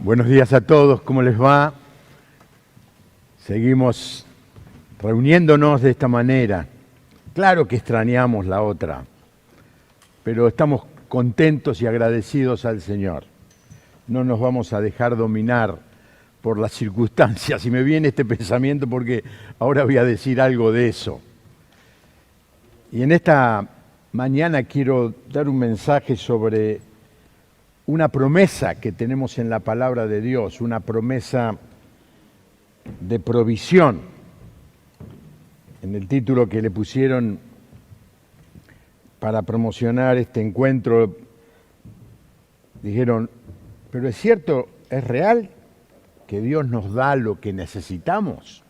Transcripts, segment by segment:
Buenos días a todos, ¿cómo les va? Seguimos reuniéndonos de esta manera. Claro que extrañamos la otra, pero estamos contentos y agradecidos al Señor. No nos vamos a dejar dominar por las circunstancias. Y me viene este pensamiento porque ahora voy a decir algo de eso. Y en esta mañana quiero dar un mensaje sobre una promesa que tenemos en la palabra de Dios, una promesa de provisión. En el título que le pusieron para promocionar este encuentro, dijeron, pero es cierto, es real que Dios nos da lo que necesitamos.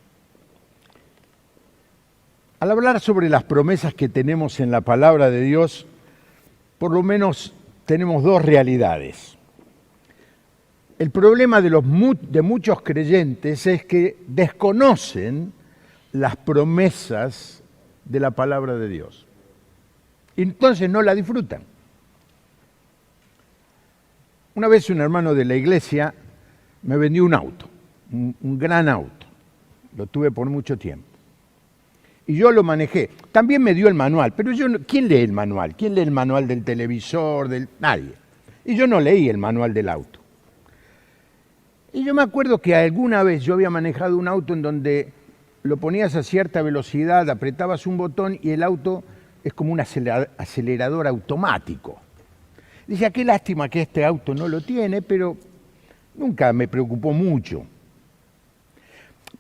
Al hablar sobre las promesas que tenemos en la palabra de Dios, por lo menos tenemos dos realidades. El problema de muchos creyentes es que desconocen las promesas de la palabra de Dios. Y entonces no la disfrutan. Una vez un hermano de la iglesia me vendió un auto, un gran auto. Lo tuve por mucho tiempo. Y yo lo manejé. También me dio el manual, pero ¿quién lee el manual? ¿Quién lee el manual del televisor? Nadie. Y yo no leí el manual del auto. Y yo me acuerdo que alguna vez yo había manejado un auto en donde lo ponías a cierta velocidad, apretabas un botón y el auto es como un acelerador automático. Decía, qué lástima que este auto no lo tiene, pero nunca me preocupó mucho.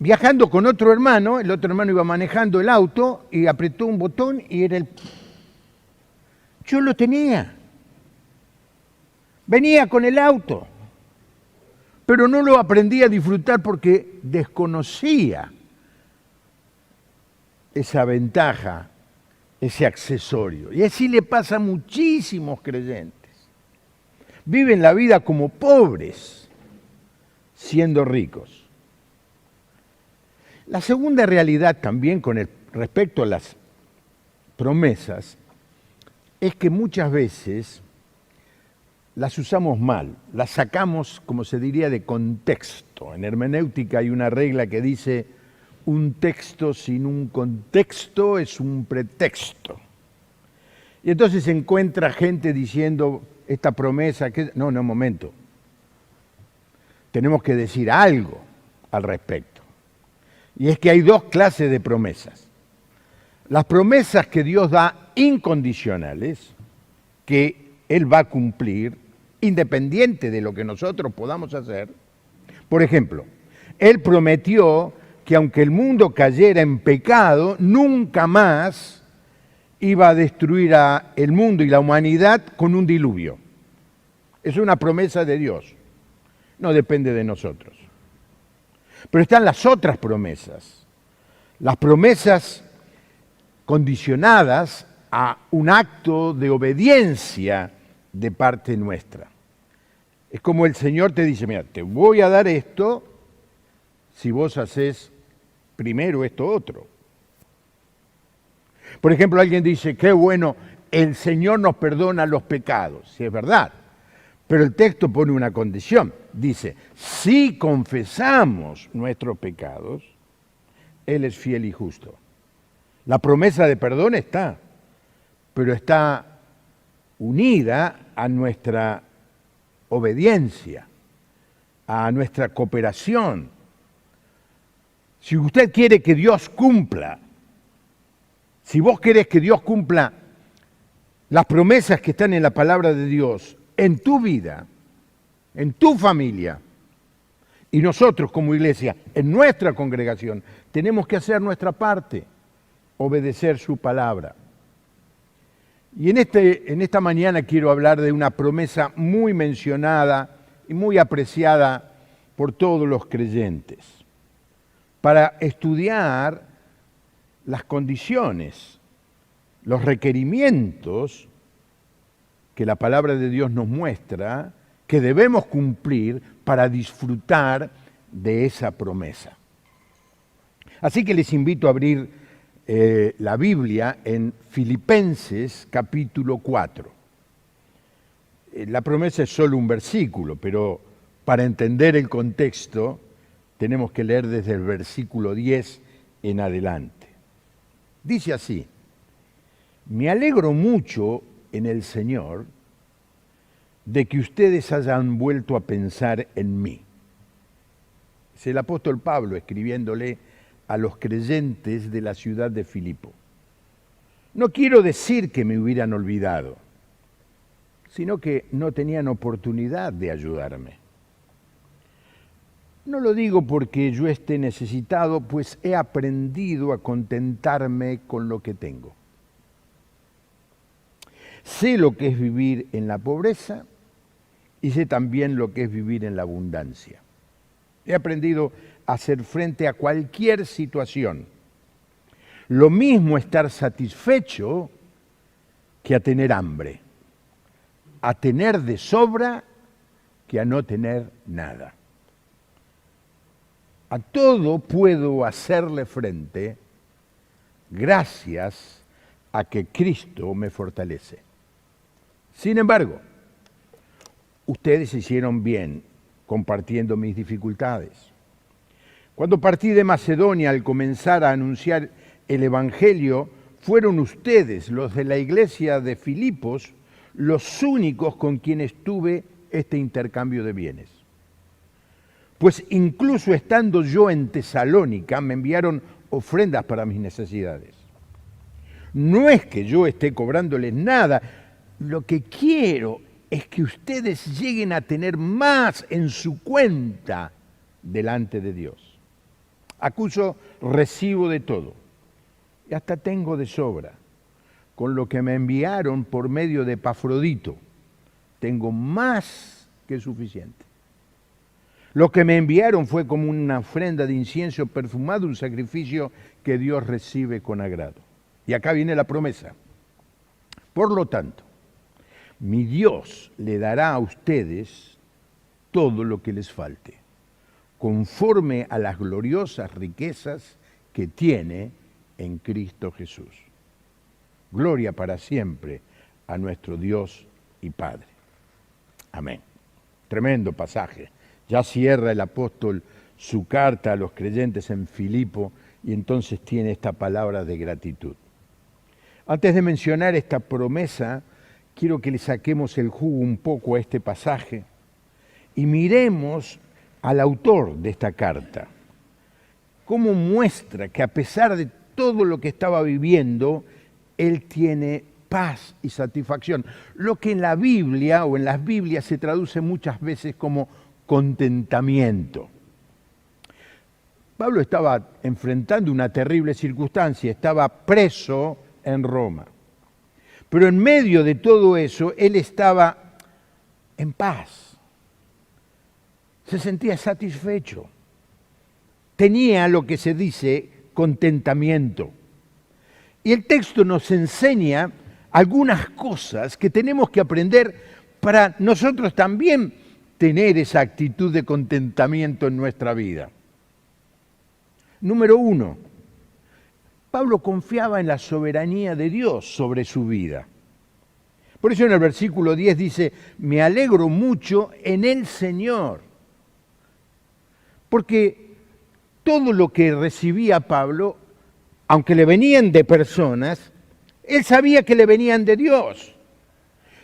Viajando con otro hermano, el otro hermano iba manejando el auto y apretó un botón y era Yo lo tenía. Venía con el auto, pero no lo aprendí a disfrutar porque desconocía esa ventaja, ese accesorio. Y así le pasa a muchísimos creyentes. Viven la vida como pobres, siendo ricos. La segunda realidad también respecto a las promesas es que muchas veces las usamos mal, las sacamos, como se diría, de contexto. En hermenéutica hay una regla que dice, un texto sin un contexto es un pretexto. Y entonces se encuentra gente diciendo esta promesa, no, un momento. Tenemos que decir algo al respecto. Y es que hay dos clases de promesas. Las promesas que Dios da incondicionales, que Él va a cumplir, independiente de lo que nosotros podamos hacer. Por ejemplo, Él prometió que aunque el mundo cayera en pecado, nunca más iba a destruir el mundo y la humanidad con un diluvio. Es una promesa de Dios, no depende de nosotros. Pero están las otras promesas, las promesas condicionadas a un acto de obediencia de parte nuestra. Es como el Señor te dice, mira, te voy a dar esto si vos haces primero esto otro. Por ejemplo, alguien dice, qué bueno, el Señor nos perdona los pecados. Sí, es verdad. Pero el texto pone una condición. Dice, si confesamos nuestros pecados, Él es fiel y justo. La promesa de perdón está, pero está unida a nuestra obediencia, a nuestra cooperación. Si usted quiere que Dios cumpla, si vos querés que Dios cumpla las promesas que están en la palabra de Dios, en tu vida, en tu familia, y nosotros como iglesia, en nuestra congregación, tenemos que hacer nuestra parte, obedecer su palabra. Y en esta mañana quiero hablar de una promesa muy mencionada y muy apreciada por todos los creyentes, para estudiar las condiciones, los requerimientos que la palabra de Dios nos muestra que debemos cumplir para disfrutar de esa promesa. Así que les invito a abrir la Biblia en Filipenses capítulo 4. La promesa es solo un versículo, pero Para entender el contexto, tenemos que leer desde el versículo 10 en adelante. Dice así: me alegro mucho en el Señor de que ustedes hayan vuelto a pensar en mí. Es el apóstol Pablo escribiéndole a los creyentes de la ciudad de Filipo. No quiero decir que me hubieran olvidado, sino que no tenían oportunidad de ayudarme. No lo digo porque yo esté necesitado, pues he aprendido a contentarme con lo que tengo. Sé lo que es vivir en la pobreza y sé también lo que es vivir en la abundancia. He aprendido a hacer frente a cualquier situación. Lo mismo estar satisfecho que a tener hambre, a tener de sobra que a no tener nada. A todo puedo hacerle frente gracias a que Cristo me fortalece. Sin embargo, ustedes hicieron bien compartiendo mis dificultades. Cuando partí de Macedonia al comenzar a anunciar el Evangelio, fueron ustedes, los de la iglesia de Filipos, los únicos con quienes tuve este intercambio de bienes. Pues incluso estando yo en Tesalónica, me enviaron ofrendas para mis necesidades. No es que yo esté cobrándoles nada, lo que quiero es que ustedes lleguen a tener más en su cuenta delante de Dios. Acuso, recibo de todo, y hasta tengo de sobra. Con lo que me enviaron por medio de Epafrodito, tengo más que suficiente. Lo que me enviaron fue como una ofrenda de incienso perfumado, un sacrificio que Dios recibe con agrado. Y acá viene la promesa. Por lo tanto, mi Dios le dará a ustedes todo lo que les falte, conforme a las gloriosas riquezas que tiene en Cristo Jesús. Gloria para siempre a nuestro Dios y Padre. Amén. Tremendo pasaje. Ya cierra el apóstol su carta a los creyentes en Filipo y entonces tiene esta palabra de gratitud. Antes de mencionar esta promesa, quiero que le saquemos el jugo un poco a este pasaje y miremos al autor de esta carta. Cómo muestra que a pesar de todo lo que estaba viviendo, él tiene paz y satisfacción. Lo que en la Biblia o en las Biblias se traduce muchas veces como contentamiento. Pablo estaba enfrentando una terrible circunstancia, estaba preso en Roma. Pero en medio de todo eso, él estaba en paz. Se sentía satisfecho. Tenía lo que se dice contentamiento. Y el texto nos enseña algunas cosas que tenemos que aprender para nosotros también tener esa actitud de contentamiento en nuestra vida. Número 1, Pablo confiaba en la soberanía de Dios sobre su vida. Por eso en el versículo 10 dice, me alegro mucho en el Señor. Porque todo lo que recibía Pablo, aunque le venían de personas, él sabía que le venían de Dios.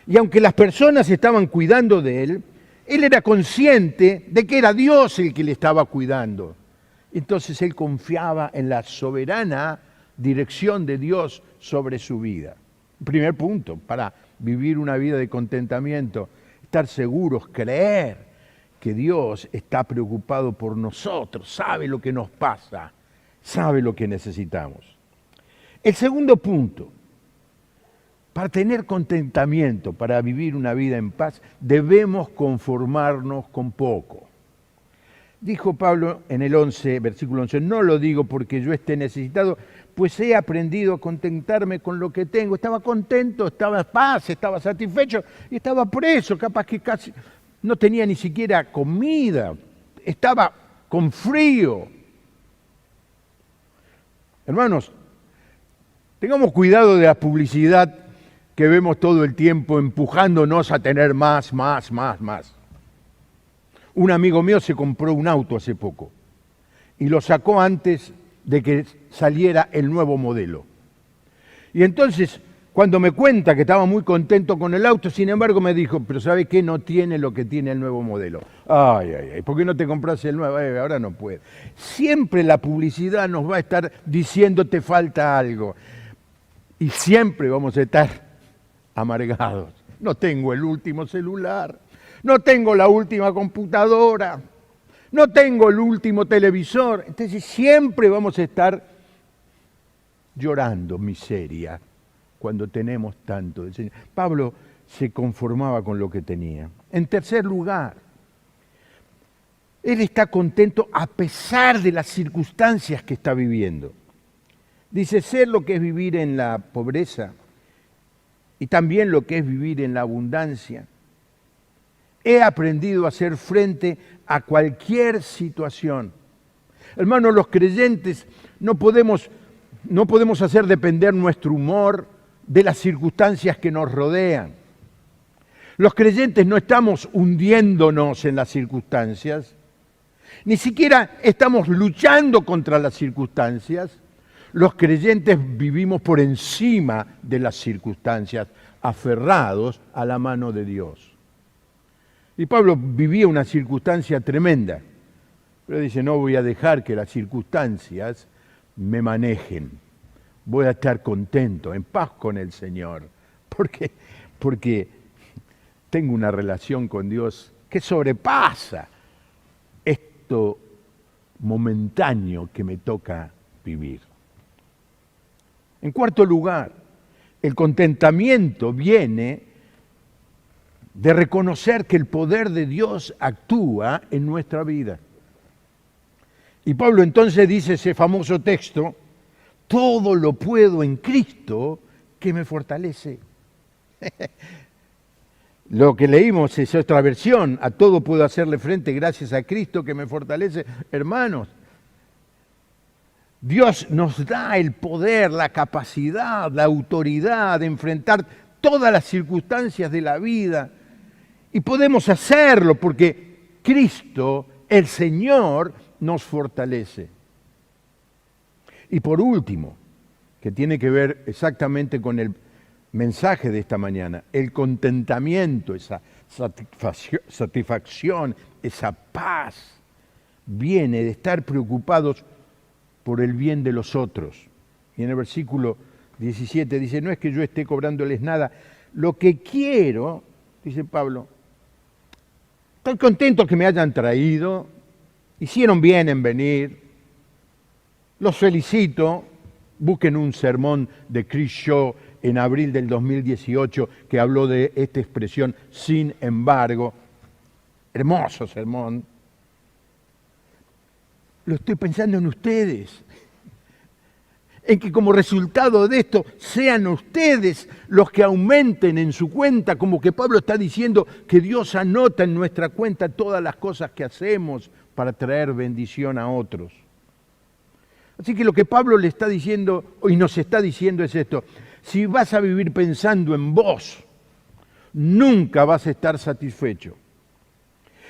Y aunque las personas estaban cuidando de él era consciente de que era Dios el que le estaba cuidando. Entonces él confiaba en la soberana dirección de Dios sobre su vida. Primer punto, para vivir una vida de contentamiento, estar seguros, creer que Dios está preocupado por nosotros, sabe lo que nos pasa, sabe lo que necesitamos. El segundo punto, para tener contentamiento, para vivir una vida en paz, debemos conformarnos con poco. Dijo Pablo en el 11, versículo 11, no lo digo porque yo esté necesitado, pues he aprendido a contentarme con lo que tengo. Estaba contento, estaba en paz, estaba satisfecho y estaba preso, capaz que casi no tenía ni siquiera comida, estaba con frío. Hermanos, tengamos cuidado de la publicidad que vemos todo el tiempo empujándonos a tener más. Un amigo mío se compró un auto hace poco y lo sacó antes de que saliera el nuevo modelo. Y entonces, cuando me cuenta que estaba muy contento con el auto, sin embargo me dijo, pero ¿sabe qué? No tiene lo que tiene el nuevo modelo. Ay, ay, ay, ¿por qué no te compras el nuevo? Ahora no puede. Siempre la publicidad nos va a estar diciendo te falta algo. Y siempre vamos a estar amargados. No tengo el último celular, no tengo la última computadora, no tengo el último televisor. Entonces siempre vamos a estar llorando miseria cuando tenemos tanto del Señor. Pablo se conformaba con lo que tenía. En tercer lugar, él está contento a pesar de las circunstancias que está viviendo. Dice, sé lo que es vivir en la pobreza y también lo que es vivir en la abundancia. He aprendido a hacer frente a cualquier situación. Hermanos, los creyentes no podemos hacer depender nuestro humor de las circunstancias que nos rodean. Los creyentes no estamos hundiéndonos en las circunstancias, ni siquiera estamos luchando contra las circunstancias. Los creyentes vivimos por encima de las circunstancias, aferrados a la mano de Dios. Y Pablo vivía una circunstancia tremenda, pero dice, no voy a dejar que las circunstancias me manejen. Voy a estar contento, en paz con el Señor, porque tengo una relación con Dios que sobrepasa esto momentáneo que me toca vivir. En cuarto lugar, el contentamiento viene de reconocer que el poder de Dios actúa en nuestra vida. Y Pablo entonces dice ese famoso texto, todo lo puedo en Cristo que me fortalece. Lo que leímos es otra versión, a todo puedo hacerle frente gracias a Cristo que me fortalece. Hermanos, Dios nos da el poder, la capacidad, la autoridad de enfrentar todas las circunstancias de la vida. Y podemos hacerlo porque Cristo, el Señor, nos fortalece. Y por último, que tiene que ver exactamente con el mensaje de esta mañana, el contentamiento, esa satisfacción, esa paz, viene de estar preocupados por el bien de los otros. Y en el versículo 17 dice, no es que yo esté cobrándoles nada, lo que quiero, dice Pablo, estoy contento que me hayan traído, hicieron bien en venir, los felicito, busquen un sermón de Chris Shaw en abril del 2018 que habló de esta expresión, sin embargo, hermoso sermón. Lo estoy pensando en ustedes, en que como resultado de esto sean ustedes los que aumenten en su cuenta, como que Pablo está diciendo que Dios anota en nuestra cuenta todas las cosas que hacemos para traer bendición a otros. Así que lo que Pablo le está diciendo y nos está diciendo es esto, si vas a vivir pensando en vos, nunca vas a estar satisfecho.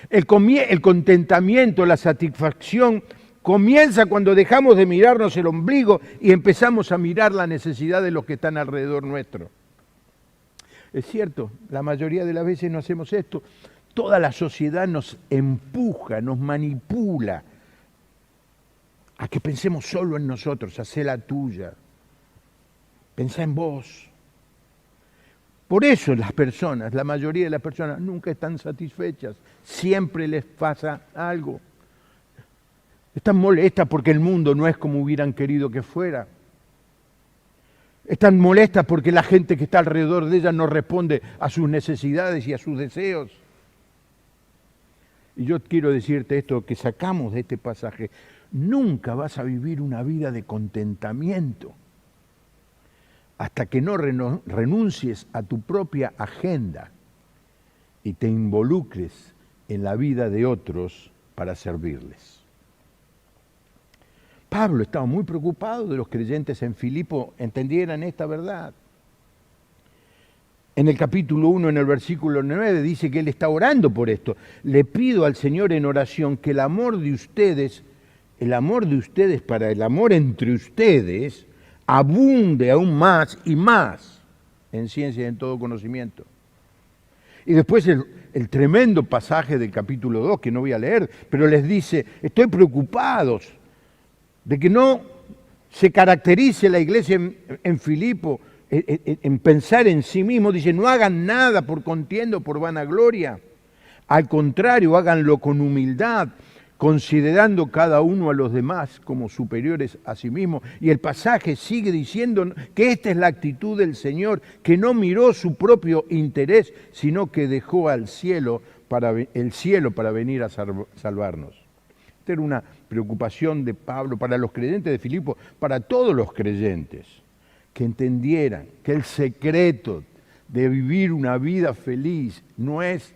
El contentamiento, la satisfacción comienza cuando dejamos de mirarnos el ombligo y empezamos a mirar la necesidad de los que están alrededor nuestro. Es cierto, la mayoría de las veces no hacemos esto. Toda la sociedad nos empuja, nos manipula a que pensemos solo en nosotros, hacé la tuya, pensá en vos. Por eso las personas, la mayoría de las personas nunca están satisfechas, siempre les pasa algo. Están molestas porque el mundo no es como hubieran querido que fuera. Están molestas porque la gente que está alrededor de ellas no responde a sus necesidades y a sus deseos. Y yo quiero decirte esto que sacamos de este pasaje. Nunca vas a vivir una vida de contentamiento hasta que no renuncies a tu propia agenda y te involucres en la vida de otros para servirles. Pablo estaba muy preocupado de los creyentes en Filipo entendieran esta verdad. En el capítulo 1, en el versículo 9, dice que él está orando por esto. Le pido al Señor en oración que el amor de ustedes para el amor entre ustedes, abunde aún más y más en ciencia y en todo conocimiento. Y después el tremendo pasaje del capítulo 2, que no voy a leer, pero les dice, estoy preocupados de que no se caracterice la iglesia en Filipo en pensar en sí mismo. Dice, no hagan nada por contienda o por vanagloria. Al contrario, háganlo con humildad, considerando cada uno a los demás como superiores a sí mismo. Y el pasaje sigue diciendo que esta es la actitud del Señor, que no miró su propio interés, sino que dejó el cielo para venir a salvarnos. Esta era una preocupación de Pablo para los creyentes de Filipo, para todos los creyentes, que entendieran que el secreto de vivir una vida feliz no es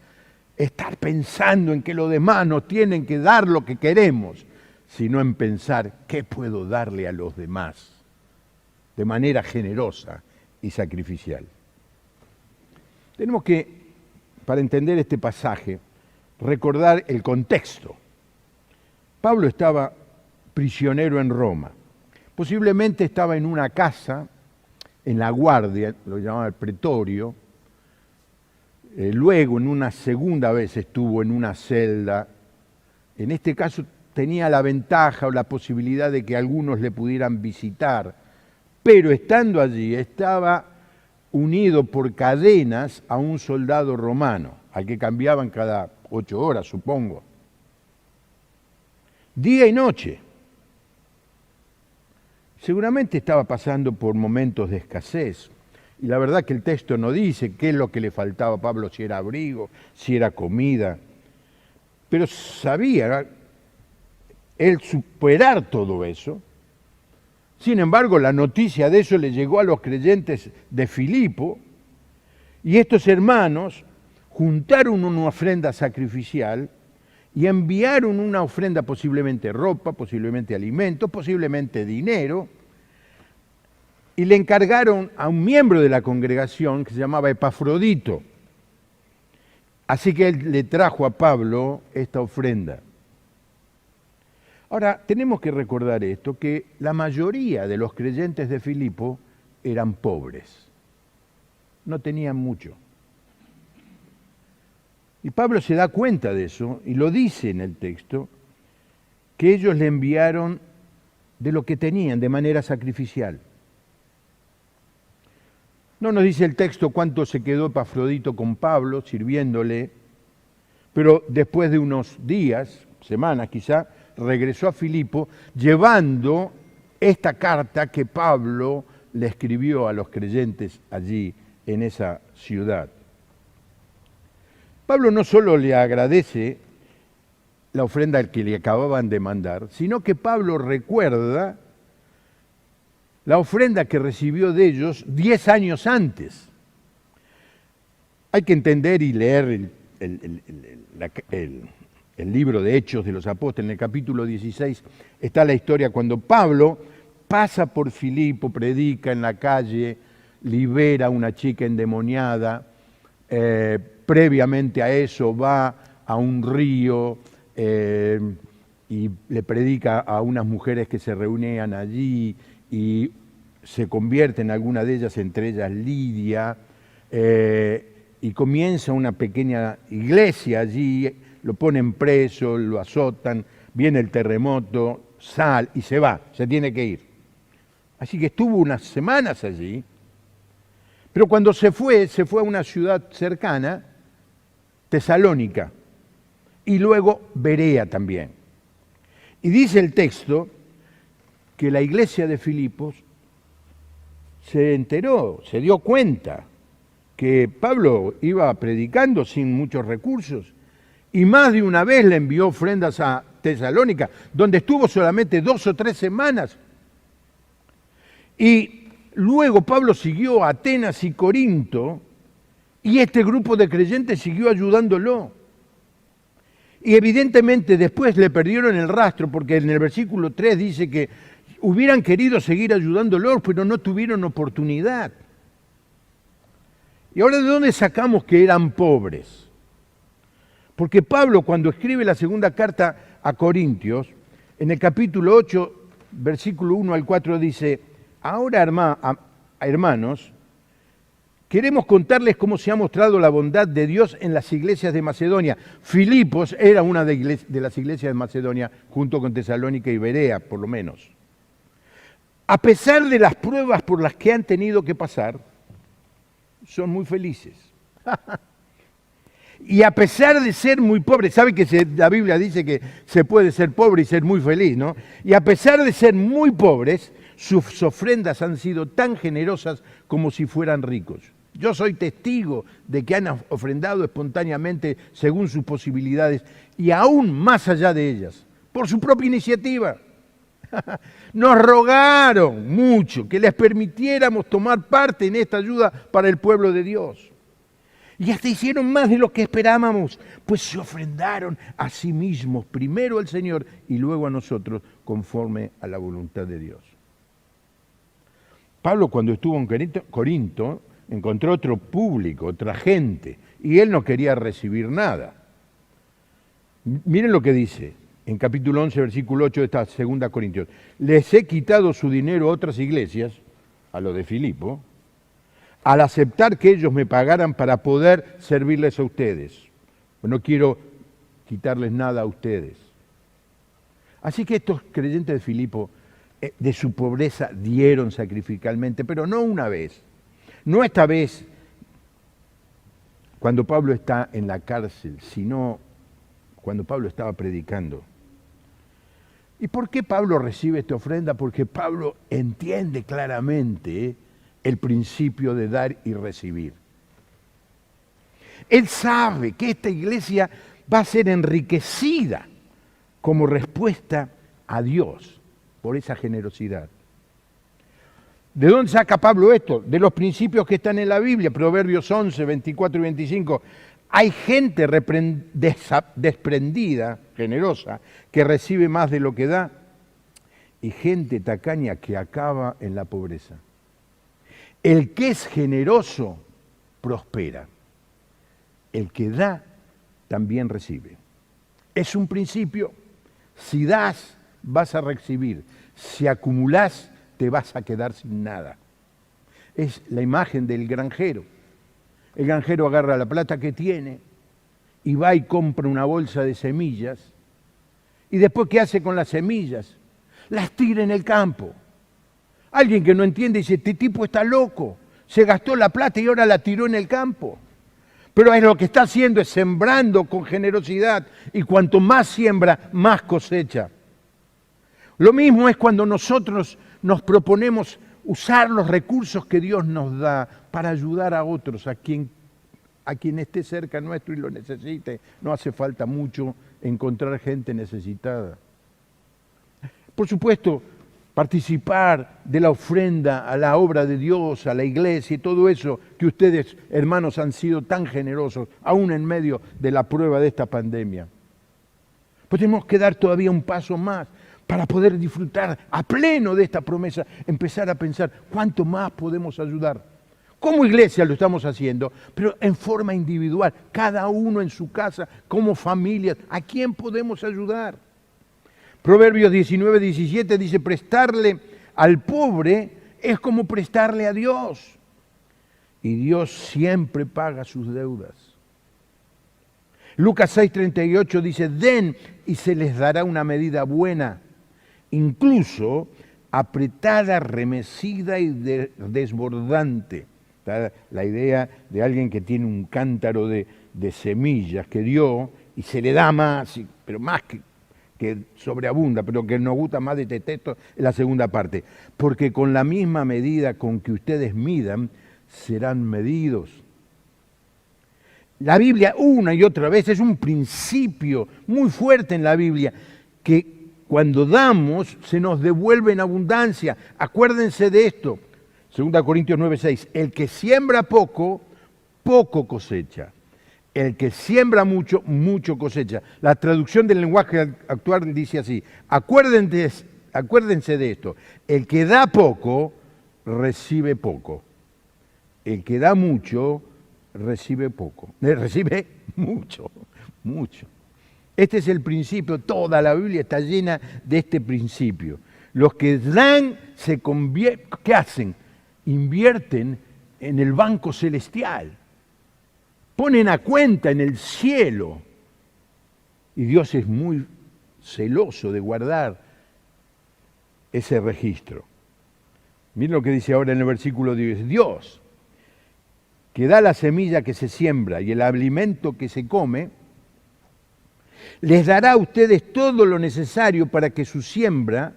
estar pensando en que los demás nos tienen que dar lo que queremos, sino en pensar qué puedo darle a los demás de manera generosa y sacrificial. Tenemos que, para entender este pasaje, recordar el contexto. Pablo estaba prisionero en Roma. Posiblemente estaba en una casa, en la guardia, lo llamaba el pretorio. Luego, en una segunda vez, estuvo en una celda. En este caso tenía la ventaja o la posibilidad de que algunos le pudieran visitar, pero estando allí estaba unido por cadenas a un soldado romano, al que cambiaban cada 8 horas, supongo. Día y noche. Seguramente estaba pasando por momentos de escasez. Y la verdad que el texto no dice qué es lo que le faltaba a Pablo, si era abrigo, si era comida. Pero sabía él superar todo eso. Sin embargo, la noticia de eso le llegó a los creyentes de Filipo, y estos hermanos juntaron una ofrenda sacrificial y enviaron una ofrenda, posiblemente ropa, posiblemente alimentos, posiblemente dinero, y le encargaron a un miembro de la congregación que se llamaba Epafrodito. Así que él le trajo a Pablo esta ofrenda. Ahora, tenemos que recordar esto, que la mayoría de los creyentes de Filipo eran pobres, no tenían mucho. Y Pablo se da cuenta de eso, y lo dice en el texto, que ellos le enviaron de lo que tenían de manera sacrificial. No nos dice el texto cuánto se quedó Epafrodito con Pablo sirviéndole, pero después de unos días, semanas quizá, regresó a Filipo llevando esta carta que Pablo le escribió a los creyentes allí en esa ciudad. Pablo no solo le agradece la ofrenda que le acababan de mandar, sino que Pablo recuerda la ofrenda que recibió de ellos 10 años antes. Hay que entender y leer el libro de Hechos de los Apóstoles. En el capítulo 16 está la historia cuando Pablo pasa por Filipo, predica en la calle, libera a una chica endemoniada. Previamente a eso va a un río y le predica a unas mujeres que se reunían allí y se convierte en alguna de ellas, entre ellas Lidia, y comienza una pequeña iglesia allí, lo ponen preso, lo azotan, viene el terremoto, sale y se va, se tiene que ir. Así que estuvo unas semanas allí, pero cuando se fue a una ciudad cercana, Tesalónica, y luego Berea también. Y dice el texto que la iglesia de Filipos se enteró, se dio cuenta que Pablo iba predicando sin muchos recursos y más de una vez le envió ofrendas a Tesalónica, donde estuvo solamente 2 o 3 semanas. Y luego Pablo siguió a Atenas y Corinto y este grupo de creyentes siguió ayudándolo. Y evidentemente después le perdieron el rastro, porque en el versículo 3 dice que hubieran querido seguir ayudándolo, pero no tuvieron oportunidad. ¿Y ahora de dónde sacamos que eran pobres? Porque Pablo, cuando escribe la segunda carta a Corintios, en el capítulo 8, versículo 1 al 4, dice: ahora, hermanos, queremos contarles cómo se ha mostrado la bondad de Dios en las iglesias de Macedonia. Filipos era una de las iglesias de Macedonia, junto con Tesalónica y Berea, por lo menos. A pesar de las pruebas por las que han tenido que pasar, son muy felices. Y a pesar de ser muy pobres, ¿sabe que la Biblia dice que se puede ser pobre y ser muy feliz, ¿no? Y a pesar de ser muy pobres, sus ofrendas han sido tan generosas como si fueran ricos. Yo soy testigo de que han ofrendado espontáneamente según sus posibilidades y aún más allá de ellas, por su propia iniciativa. Nos rogaron mucho que les permitiéramos tomar parte en esta ayuda para el pueblo de Dios. Y hasta hicieron más de lo que esperábamos, pues se ofrendaron a sí mismos, primero al Señor y luego a nosotros, conforme a la voluntad de Dios. Pablo, cuando estuvo en Corinto, encontró otro público, otra gente, y él no quería recibir nada. Miren lo que dice en capítulo 11, versículo 8 de esta segunda Corintios. Les he quitado su dinero a otras iglesias, a lo de Filipo, al aceptar que ellos me pagaran para poder servirles a ustedes. No quiero quitarles nada a ustedes. Así que estos creyentes de Filipo, de su pobreza, dieron sacrificalmente, pero no una vez. No esta vez, cuando Pablo está en la cárcel, sino cuando Pablo estaba predicando. ¿Y por qué Pablo recibe esta ofrenda? Porque Pablo entiende claramente el principio de dar y recibir. Él sabe que esta iglesia va a ser enriquecida como respuesta a Dios por esa generosidad. ¿De dónde saca Pablo esto? De los principios que están en la Biblia, Proverbios 11, 24 y 25. Hay gente desprendida, generosa, que recibe más de lo que da, y gente tacaña que acaba en la pobreza. El que es generoso prospera. El que da también recibe. Es un principio. Si das, vas a recibir. Si acumulás, te vas a quedar sin nada. Es la imagen del granjero. El granjero agarra la plata que tiene y va y compra una bolsa de semillas. ¿Y después qué hace con las semillas? Las tira en el campo. Alguien que no entiende dice: este tipo está loco, se gastó la plata y ahora la tiró en el campo. Pero lo que está haciendo es sembrando con generosidad, y cuanto más siembra, más cosecha. Lo mismo es cuando nosotros nos proponemos usar los recursos que Dios nos da para ayudar a otros, a quien esté cerca nuestro y lo necesite. No hace falta mucho encontrar gente necesitada. Por supuesto, participar de la ofrenda a la obra de Dios, a la iglesia y todo eso que ustedes, hermanos, han sido tan generosos, aún en medio de la prueba de esta pandemia. Pues tenemos que dar todavía un paso más para poder disfrutar a pleno de esta promesa, empezar a pensar cuánto más podemos ayudar. Como iglesia lo estamos haciendo, pero en forma individual, cada uno en su casa, como familias, ¿a quién podemos ayudar? Proverbios 19, 17 dice: prestarle al pobre es como prestarle a Dios, y Dios siempre paga sus deudas. Lucas 6, 38 dice: den y se les dará una medida buena, incluso apretada, remecida y desbordante. Está la idea de alguien que tiene un cántaro de semillas que dio y se le da más, pero más que sobreabunda, pero que nos gusta más de este texto es la segunda parte. Porque con la misma medida con que ustedes midan, serán medidos. La Biblia una y otra vez es un principio muy fuerte en la Biblia, que cuando damos se nos devuelve en abundancia. Acuérdense de esto, 2 Corintios 9:6, el que siembra poco, poco cosecha. El que siembra mucho, mucho cosecha. La traducción del lenguaje actual dice así: acuérdense de esto, el que da poco, recibe poco. El que da mucho, recibe poco, recibe mucho, mucho. Este es el principio, toda la Biblia está llena de este principio. Los que dan se convierten, ¿qué hacen? Invierten en el banco celestial, ponen a cuenta en el cielo. Y Dios es muy celoso de guardar ese registro. Miren lo que dice ahora en el versículo 10. Dios, que da la semilla que se siembra y el alimento que se come, les dará a ustedes todo lo necesario para su siembra,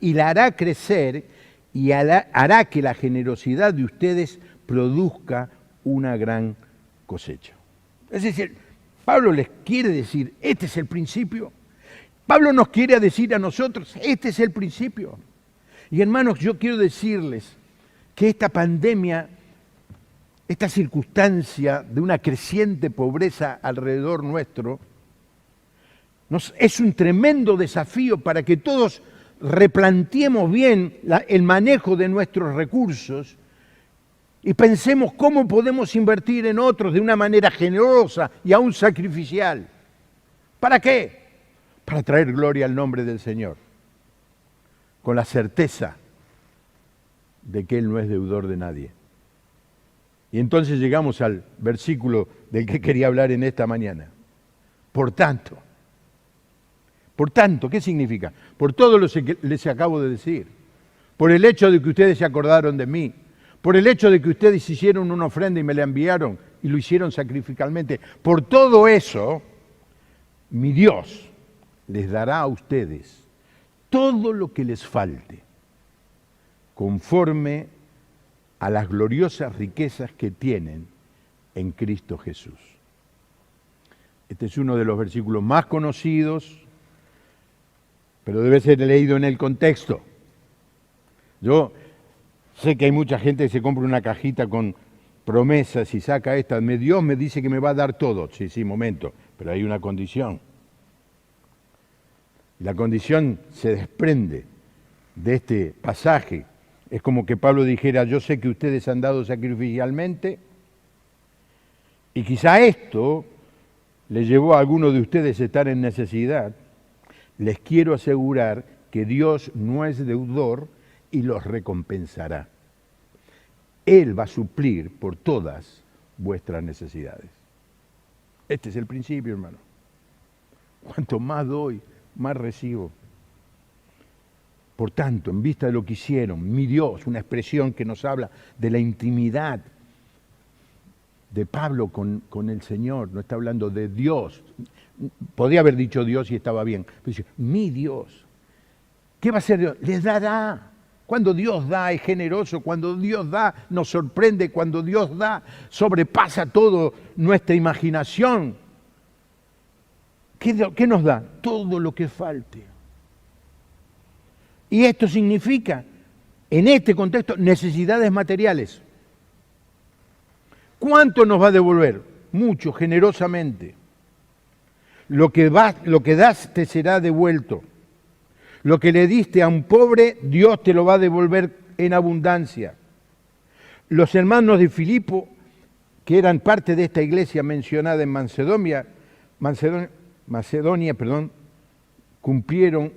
y la hará crecer y hará que la generosidad de ustedes produzca una gran cosecha. Es decir, Pablo les quiere decir, este es el principio. Pablo nos quiere decir a nosotros, este es el principio. Y hermanos, yo quiero decirles que esta pandemia, esta circunstancia de una creciente pobreza alrededor nuestro, es un tremendo desafío para que todos replanteemos bien el manejo de nuestros recursos y pensemos cómo podemos invertir en otros de una manera generosa y aún sacrificial. ¿Para qué? Para traer gloria al nombre del Señor, con la certeza de que Él no es deudor de nadie. Y entonces llegamos al versículo del que quería hablar en esta mañana. Por tanto, ¿qué significa? Por todo lo que les acabo de decir, por el hecho de que ustedes se acordaron de mí, por el hecho de que ustedes hicieron una ofrenda y me la enviaron y lo hicieron sacrificalmente, por todo eso, mi Dios les dará a ustedes todo lo que les falte, conforme a las gloriosas riquezas que tienen en Cristo Jesús. Este es uno de los versículos más conocidos, pero debe ser leído en el contexto. Yo sé que hay mucha gente que se compra una cajita con promesas y saca esta. Dios me dice que me va a dar todo. Sí, momento, pero hay una condición. La condición se desprende de este pasaje. Es como que Pablo dijera, yo sé que ustedes han dado sacrificialmente y quizá esto le llevó a alguno de ustedes a estar en necesidad. Les quiero asegurar que Dios no es deudor y los recompensará. Él va a suplir por todas vuestras necesidades. Este es el principio, hermano. Cuanto más doy, más recibo. Por tanto, en vista de lo que hicieron, mi Dios, una expresión que nos habla de la intimidad de Pablo con el Señor, no está hablando de Dios. Podría haber dicho Dios y estaba bien, pero dice, mi Dios. ¿Qué va a hacer Dios? Les dará. Cuando Dios da es generoso, cuando Dios da nos sorprende, cuando Dios da sobrepasa todo nuestra imaginación. ¿Qué nos da? Todo lo que falte. Y esto significa, en este contexto, necesidades materiales. ¿Cuánto nos va a devolver? Mucho, generosamente. Lo que das te será devuelto. Lo que le diste a un pobre, Dios te lo va a devolver en abundancia. Los hermanos de Filipo, que eran parte de esta iglesia mencionada en Macedonia, cumplieron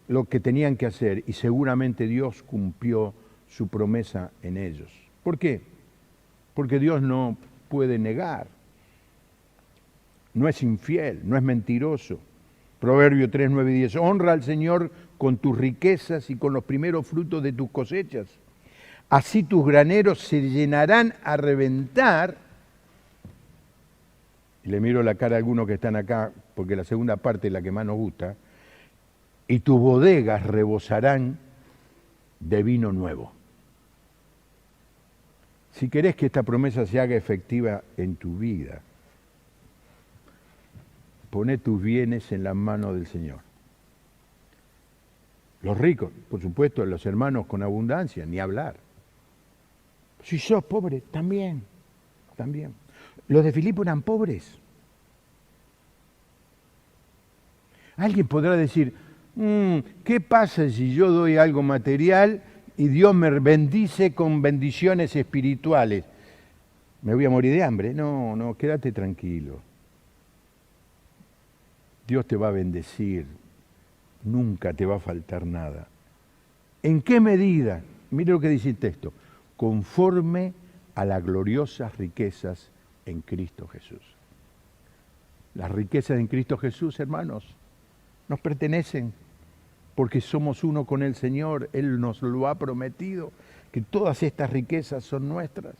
lo que tenían que hacer y seguramente Dios cumplió su promesa en ellos. ¿Por qué? Porque Dios no puede negar. No es infiel, no es mentiroso. Proverbio 3, 9 y 10. Honra al Señor con tus riquezas y con los primeros frutos de tus cosechas. Así tus graneros se llenarán a reventar. Y le miro la cara a algunos que están acá, porque la segunda parte es la que más nos gusta. Y tus bodegas rebosarán de vino nuevo. Si querés que esta promesa se haga efectiva en tu vida, poné tus bienes en las manos del Señor. Los ricos, por supuesto, los hermanos con abundancia, ni hablar. Si sos pobre, también. Los de Filipo eran pobres. Alguien podrá decir, ¿qué pasa si yo doy algo material y Dios me bendice con bendiciones espirituales? ¿Me voy a morir de hambre? No, no, quédate tranquilo. Dios te va a bendecir, nunca te va a faltar nada. ¿En qué medida? Mire lo que dice el texto, conforme a las gloriosas riquezas en Cristo Jesús. Las riquezas en Cristo Jesús, hermanos, nos pertenecen porque somos uno con el Señor. Él nos lo ha prometido, que todas estas riquezas son nuestras.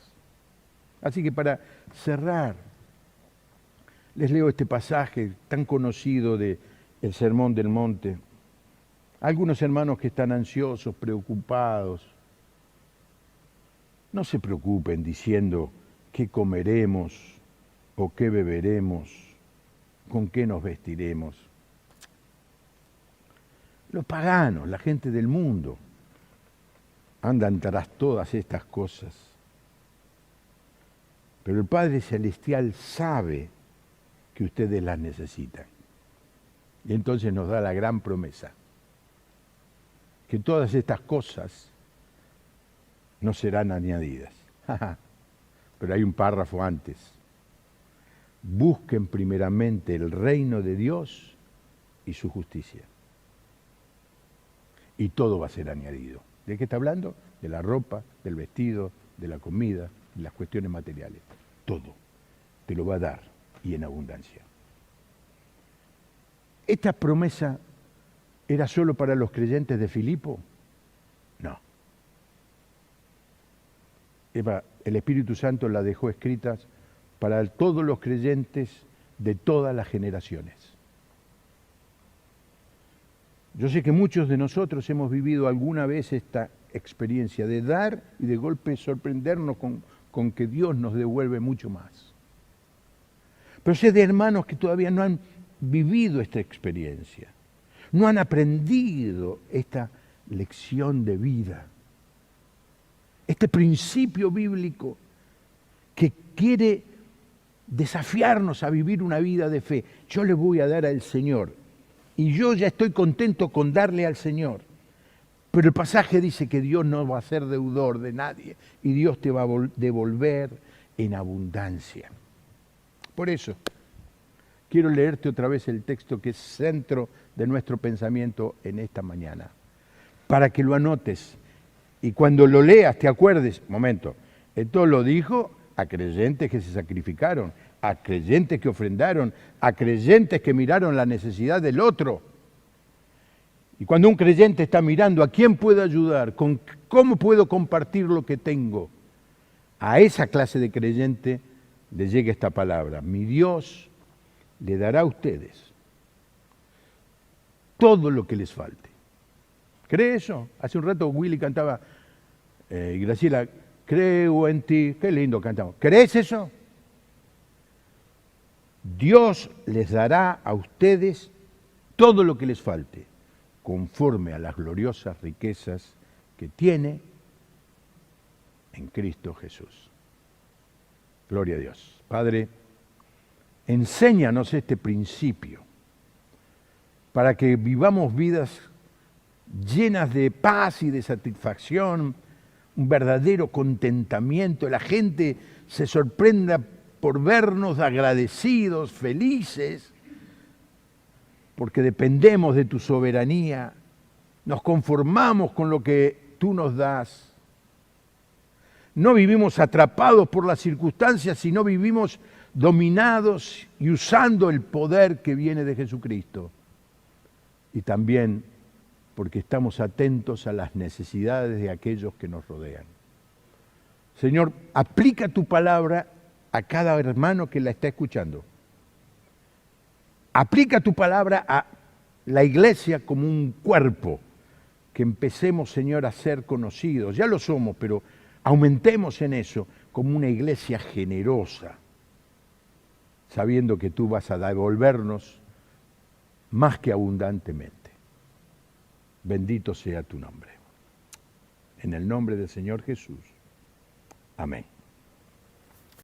Así que para cerrar, les leo este pasaje tan conocido del Sermón del Monte. Algunos hermanos que están ansiosos, preocupados, no se preocupen diciendo qué comeremos o qué beberemos, con qué nos vestiremos. Los paganos, la gente del mundo, andan tras todas estas cosas. Pero el Padre Celestial sabe que ustedes las necesitan. Y entonces nos da la gran promesa, que todas estas cosas no serán añadidas. Pero hay un párrafo antes. Busquen primeramente el reino de Dios y su justicia. Y todo va a ser añadido. ¿De qué está hablando? De la ropa, del vestido, de la comida, de las cuestiones materiales. Todo te lo va a dar y en abundancia. ¿Esta promesa era solo para los creyentes de Filipo? No. El Espíritu Santo la dejó escritas para todos los creyentes de todas las generaciones. Yo sé que muchos de nosotros hemos vivido alguna vez esta experiencia de dar y de golpe sorprendernos con que Dios nos devuelve mucho más. Pero sé de hermanos que todavía no han vivido esta experiencia, no han aprendido esta lección de vida, este principio bíblico que quiere desafiarnos a vivir una vida de fe. Yo le voy a dar al Señor y yo ya estoy contento con darle al Señor. Pero el pasaje dice que Dios no va a ser deudor de nadie y Dios te va a devolver en abundancia. Por eso, quiero leerte otra vez el texto que es centro de nuestro pensamiento en esta mañana, para que lo anotes y cuando lo leas te acuerdes, momento, esto lo dijo a creyentes que se sacrificaron, a creyentes que ofrendaron, a creyentes que miraron la necesidad del otro. Y cuando un creyente está mirando a quién puedo ayudar, cómo puedo compartir lo que tengo, a esa clase de creyente le llega esta palabra: mi Dios le dará a ustedes todo lo que les falte. ¿Cree eso? Hace un rato Willy cantaba, y Graciela, creo en ti. Qué lindo cantamos. ¿Crees eso? Dios les dará a ustedes todo lo que les falte, conforme a las gloriosas riquezas que tiene en Cristo Jesús. Gloria a Dios. Padre, enséñanos este principio para que vivamos vidas llenas de paz y de satisfacción, un verdadero contentamiento. La gente se sorprenda por vernos agradecidos, felices, porque dependemos de tu soberanía, nos conformamos con lo que tú nos das. No vivimos atrapados por las circunstancias, sino vivimos dominados y usando el poder que viene de Jesucristo. Y también porque estamos atentos a las necesidades de aquellos que nos rodean. Señor, aplica tu palabra a cada hermano que la está escuchando. Aplica tu palabra a la iglesia como un cuerpo, que empecemos, Señor, a ser conocidos. Ya lo somos, pero aumentemos en eso como una iglesia generosa, sabiendo que tú vas a devolvernos más que abundantemente. Bendito sea tu nombre. En el nombre del Señor Jesús. Amén.